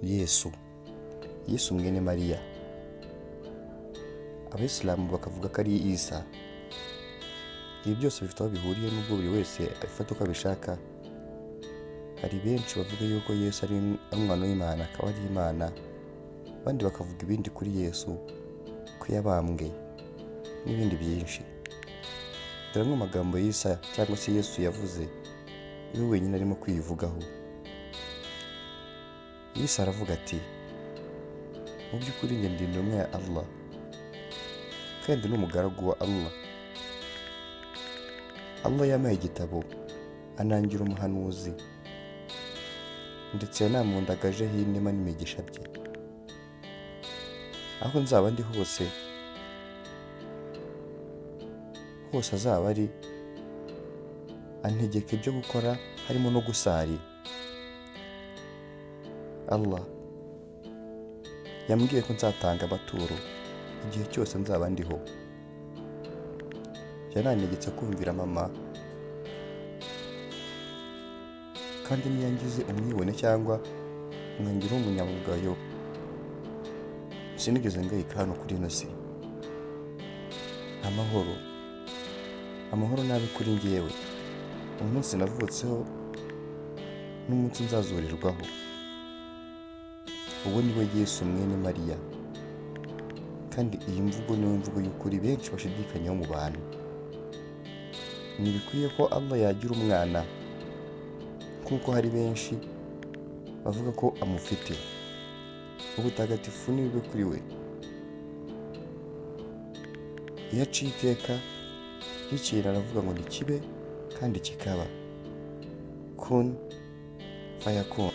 Yesu mwene Mariya. Abayisilamu bakavuga ko ari Isa. Ibi byose bifite aho bihuriye n'ubwo buri wese abifata uko abishaka. Hari benshi bavuga yuko Yesu ari umwana w'Imana, akaba ari Imana. Abandi bakavuga ibindi kuri Yesu, ko yabambwe n'ibindi byinshi. Dore amwe mu magambo Isa cyangwa se Yesu yavuze, we wenyine arimo kwivugaho. Isa aravuga ati, mu by'ukuri njye ndi intumwa ya Allah, kandi n'umugaragu wa Allah. Allah yampaye igitabo, anangira umuhanuzi, ndetse yanamundagajeho inema n'imigisha bye. Aho nzaba ndi hose azaba ari, antegeka ibyo gukora harimo no gusari. Allah yambwiye ko nzatanga amaturo igihe cyose nzaba ndiho. Yanantegetse kumvira mama, kandi niyangize umwibone cyangwa nkangira umunyamugayo, sinigeze ngayika hano kuri ino si. Amahoro nabi kuri njyewe, umunsi navutseho n'umunsi nzazurirwaho. Uwo ni we Yesu mwene Mariya, kandi iyi mvugo niyo mvugo y'ukuri benshi bashidikanyaho mu bantu. Ntibikwiye ko Allah yagira umwana, kuko hari benshi bavuga ko amufite. Ubutagatifu ni bube kuri we. Iyo aciye iteka ry'ikintu aravuga ngo ni kibe kandi kikaba. Kun fayakun.